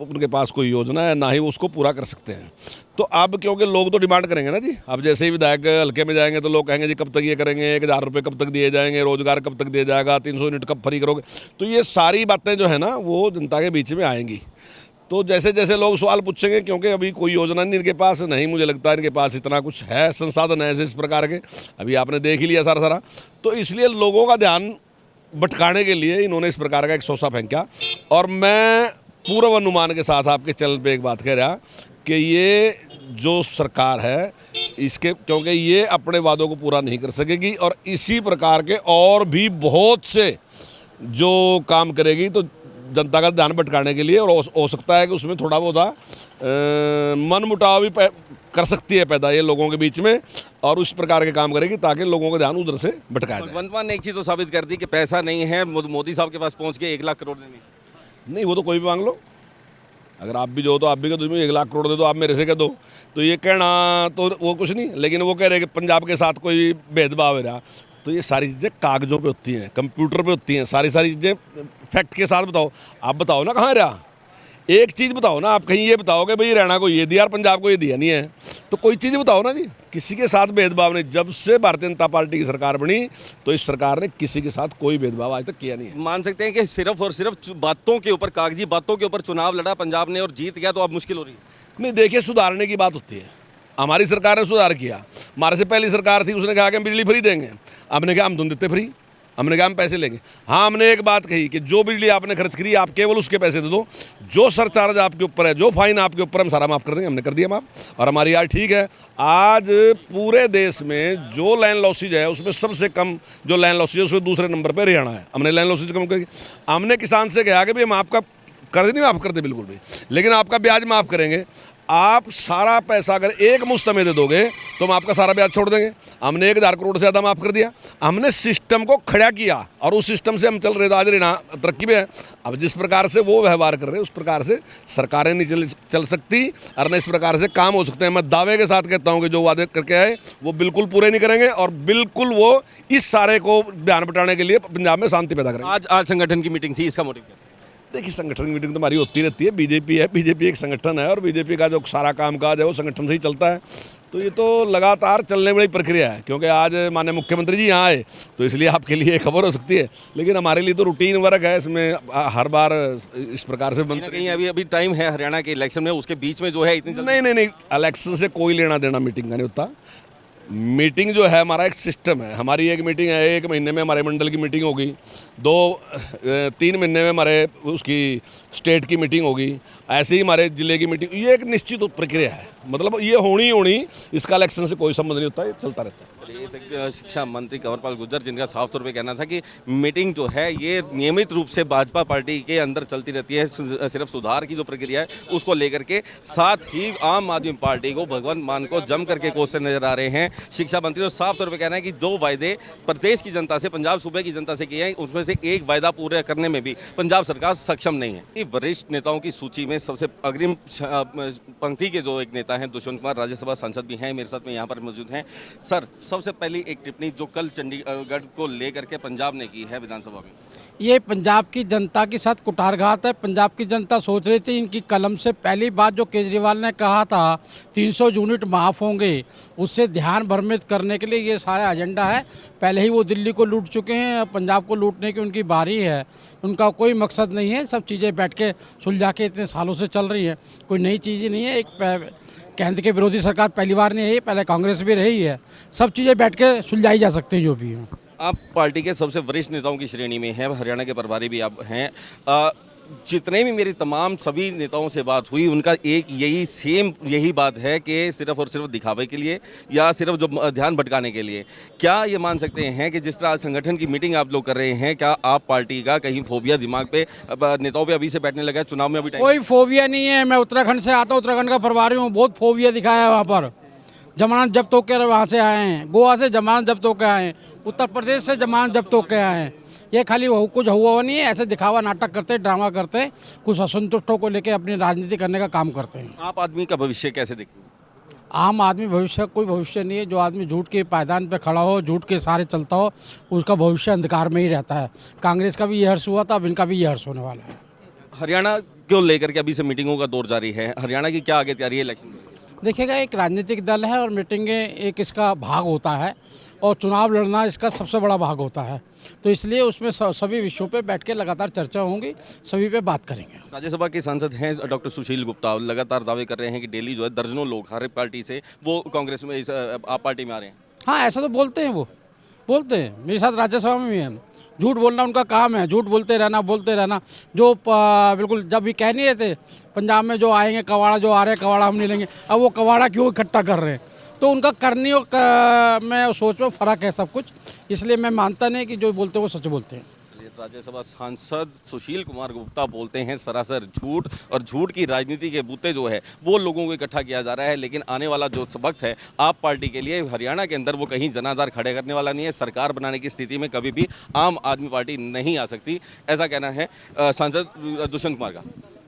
उनके पास कोई योजना है, ना ही वो उसको पूरा कर सकते हैं। तो अब क्योंकि लोग तो डिमांड करेंगे ना जी, अब जैसे ही विधायक हल्के में जाएंगे तो लोग कहेंगे जी कब तक ये करेंगे, 1000 रुपये कब तक दिए जाएंगे, रोजगार कब तक दिया जाएगा, 300 यूनिट कब फ्री करोगे। तो ये सारी बातें जो है ना वो जनता के बीच में आएंगी। तो जैसे जैसे लोग सवाल पूछेंगे, क्योंकि अभी कोई योजना नहीं इनके पास, नहीं मुझे लगता है इनके पास इतना कुछ है संसाधन है इस प्रकार के, अभी आपने देख ही लिया सारा। तो इसलिए लोगों का ध्यान भटकाने के लिए इन्होंने इस प्रकार का एक सौसा फेंका। और मैं पूर्व अनुमान के साथ आपके चैनल पे एक बात कह रहा कि ये जो सरकार है इसके, क्योंकि ये अपने वादों को पूरा नहीं कर सकेगी और इसी प्रकार के और भी बहुत से जो काम करेगी, तो जनता का ध्यान भटकाने के लिए, और हो सकता है कि उसमें थोड़ा बहुत मनमुटाव भी कर सकती है पैदा ये लोगों के बीच में, और उस प्रकार के काम करेगी ताकि लोगों का ध्यान उधर से भटकाया जाए। भगवंत मान ने एक चीज़ तो साबित कर दी कि पैसा नहीं है, मोदी साहब के पास पहुंच के 1 लाख करोड़ देने। नहीं, वो तो कोई भी मांग लो, अगर आप भी जो तो आप भी कह दो 1 लाख करोड़ दे दो, आप मेरे से कह दो, तो ये कहना तो वो कुछ नहीं। लेकिन वो कह रहे कि पंजाब के साथ कोई भेदभाव है रहा, तो ये सारी चीज़ें कागज़ों पे होती हैं, कंप्यूटर पे होती हैं, सारी चीज़ें फैक्ट के साथ बताओ। आप बताओ ना कहाँ रहा, एक चीज़ बताओ ना, आप कहीं ये बताओ कि भाई हरियाणा को ये दिया और पंजाब को ये दिया नहीं है, तो कोई चीज़ बताओ ना जी। किसी के साथ भेदभाव नहीं, जब से भारतीय जनता पार्टी की सरकार बनी तो इस सरकार ने किसी के साथ कोई भेदभाव आज तक किया नहीं है। मान सकते हैं कि सिर्फ और सिर्फ बातों के ऊपर, कागजी बातों के ऊपर चुनाव लड़ा पंजाब ने और जीत गया, तो अब मुश्किल हो रही है। नहीं, देखिए, सुधारने की बात होती है। हमारी सरकार ने सुधार किया, हमारे से पहली सरकार थी उसने कहा कि हम बिजली फ्री देंगे, हमने कहा हम तुम देते फ्री, हमने कहा हम पैसे लेंगे। हाँ, हमने एक बात कही कि जो बिजली आपने खर्च करी आप केवल उसके पैसे दे दो, जो सरचार्ज आपके ऊपर है, जो फाइन आपके ऊपर, हम सारा माफ़ कर देंगे। हमने कर दिया माफ़, और हमारी आज ठीक है। आज पूरे देश में जो लैंड लॉसेज है उसमें सबसे कम जो लैंड लॉसेज है उसमें दूसरे नंबर पर हरियाणा है। हमने लैंड लॉसेज कम कर, हमने किसान से कहा कि भाई हम आपका कर्ज नहीं माफ़ करते बिल्कुल भी, लेकिन आपका ब्याज माफ़ करेंगे। आप सारा पैसा अगर एक मुश्त में दे दोगे तो हम आपका सारा ब्याज छोड़ देंगे। हमने 1000 करोड़ से ज़्यादा माफ़ कर दिया। हमने सिस्टम को खड़ा किया और उस सिस्टम से हम चल रहे थे, आज हरियाणा तरक्की में है। अब जिस प्रकार से वो व्यवहार कर रहे हैं उस प्रकार से सरकारें नहीं चल सकती और न इस प्रकार से काम हो सकते हैं। मैं दावे के साथ कहता हूँ कि जो वादे करके आए वो बिल्कुल पूरे नहीं करेंगे और बिल्कुल वो इस सारे को ध्यान बटाने के लिए पंजाब में शांति पैदा करेंगे। आज संगठन की मीटिंग थी, इसका मोटिव क्या? देखिए, संगठन की मीटिंग तो हमारी होती रहती है। बीजेपी है, बीजेपी एक संगठन है और बीजेपी का जो सारा कामकाज है वो संगठन से ही चलता है। तो ये तो लगातार चलने वाली प्रक्रिया है, क्योंकि आज माननीय मुख्यमंत्री जी यहाँ आए तो इसलिए आपके लिए खबर हो सकती है, लेकिन हमारे लिए तो रूटीन वर्क है। इसमें हर बार इस प्रकार से कहीं अभी टाइम है हरियाणा के इलेक्शन में, उसके बीच में जो है इतनी नहीं, इलेक्शन से कोई लेना देना मीटिंग का नहीं होता। मीटिंग जो है हमारा एक सिस्टम है। हमारी एक मीटिंग है, 1 महीने में हमारे मंडल की मीटिंग होगी, 2-3 महीने में हमारे उसकी स्टेट की मीटिंग होगी, ऐसे ही हमारे ज़िले की मीटिंग। ये एक निश्चित प्रक्रिया है, मतलब ये होनी इसका इलेक्शन से कोई संबंध नहीं होता, ये चलता रहता है। शिक्षा मंत्री कंवरपाल गुर्जर, जिनका साफ तौर पे कहना था कि मीटिंग जो है ये नियमित रूप से भाजपा पार्टी के अंदर चलती रहती है, सिर्फ सुधार की जो प्रक्रिया है उसको लेकर के। साथ ही आम आदमी पार्टी को भगवंत मान को जम करके कोसते नजर आ रहे हैं शिक्षा मंत्री। और साफ तौर पे कहना है कि 2 वायदे प्रदेश की जनता से, पंजाब सूबे की जनता से किए हैं, उसमें से एक वायदा पूरा करने में भी पंजाब सरकार सक्षम नहीं है। वरिष्ठ नेताओं की सूची में सबसे अग्रिम पंक्ति के जो एक नेता हैं दुष्यंत कुमार, राज्यसभा सांसद भी हैं, मेरे साथ में यहाँ पर मौजूद हैं। सर, सबसे पहली एक टिप्पणी जो कल चंडीगढ़ को लेकर के पंजाब ने की है विधानसभा में, ये पंजाब की जनता के साथ कुठारघात है। पंजाब की जनता सोच रही थी इनकी कलम से पहली बात जो केजरीवाल ने कहा था 300 यूनिट माफ़ होंगे, उससे ध्यान भ्रमित करने के लिए ये सारा एजेंडा है। पहले ही वो दिल्ली को लूट चुके हैं, पंजाब को लूटने की उनकी बारी है। उनका कोई मकसद नहीं है, सब चीज़ें बैठ के सुलझा के इतने सालों से चल रही है, कोई नई चीज़ ही नहीं है। एक केंद्र के विरोधी सरकार पहली बार नहीं है, पहले कांग्रेस भी रही है। सब चीज़ें बैठ के सुलझाई जा सकती हैं जो भी हो। आप पार्टी के सबसे वरिष्ठ नेताओं की श्रेणी में हैं, हरियाणा के प्रभारी भी आप हैं। जितने भी मेरी तमाम सभी नेताओं से बात हुई उनका एक यही बात है कि सिर्फ और सिर्फ दिखावे के लिए या सिर्फ जो ध्यान भटकाने के लिए। क्या ये मान सकते हैं कि जिस तरह संगठन की मीटिंग आप लोग कर रहे हैं, क्या आप पार्टी का कहीं फोबिया दिमाग पे नेताओं पे अभी से बैठने लगा है? चुनाव में अभी कोई फोबिया नहीं है। मैं उत्तराखंड से आता हूँ, उत्तराखंड का प्रभारी हूँ, बहुत फोबिया दिखाया है वहाँ पर। जमानत जब्त होकर वहाँ से आए हैं, गोवा से जमानत जब्त होकर आए हैं, उत्तर प्रदेश से जमानत जब्त होकर आए हैं। ये खाली कुछ हुआ नहीं है, ऐसे दिखावा नाटक करते हैं, ड्रामा करते हैं, कुछ असंतुष्टों को लेकर अपनी राजनीति करने का काम करते हैं। आप आदमी का भविष्य कैसे देखते हैं? आम आदमी भविष्य कोई भविष्य नहीं है। जो आदमी झूठ के पायदान पे खड़ा हो, झूठ के सहारे चलता हो, उसका भविष्य अंधकार में ही रहता है। कांग्रेस का भी ये हर्ष हुआ था, अब इनका भी ये हर्ष होने वाला है। हरियाणा को लेकर के अभी से मीटिंगों का दौर जारी है, हरियाणा की क्या आगे तैयारी है इलेक्शन में? देखिएगा, एक राजनीतिक दल है और मीटिंगें एक इसका भाग होता है और चुनाव लड़ना इसका सबसे बड़ा भाग होता है। तो इसलिए उसमें सभी विषयों पे बैठ के लगातार चर्चा होंगी, सभी पे बात करेंगे। राज्यसभा के सांसद हैं डॉक्टर सुशील गुप्ता, लगातार दावे कर रहे हैं कि डेली जो है दर्जनों लोग हर पार्टी से वो कांग्रेस में आप पार्टी में आ रहे हैं। हाँ, ऐसा तो बोलते हैं, वो बोलते हैं, मेरे साथ राज्यसभा में भी है। झूठ बोलना उनका काम है, झूठ बोलते रहना। जो बिल्कुल जब भी कह नहीं रहे थे पंजाब में जो आएंगे कवाड़ा, जो आ रहे हैं कवाड़ा हम नहीं लेंगे, अब वो कवाड़ा क्यों इकट्ठा कर रहे हैं? तो उनका करनी और मैं सोच में फ़र्क है सब कुछ, इसलिए मैं मानता नहीं कि जो बोलते हैं वो सच बोलते हैं। राज्यसभा सांसद सुशील कुमार गुप्ता बोलते हैं सरासर झूठ, और झूठ की राजनीति के बूते जो है वो लोगों को इकट्ठा किया जा रहा है। लेकिन आने वाला जो वक्त है आप पार्टी के लिए हरियाणा के अंदर वो कहीं जनाधार खड़े करने वाला नहीं है। सरकार बनाने की स्थिति में कभी भी आम आदमी पार्टी नहीं आ सकती, ऐसा कहना है सांसद दुष्यंत कुमार का।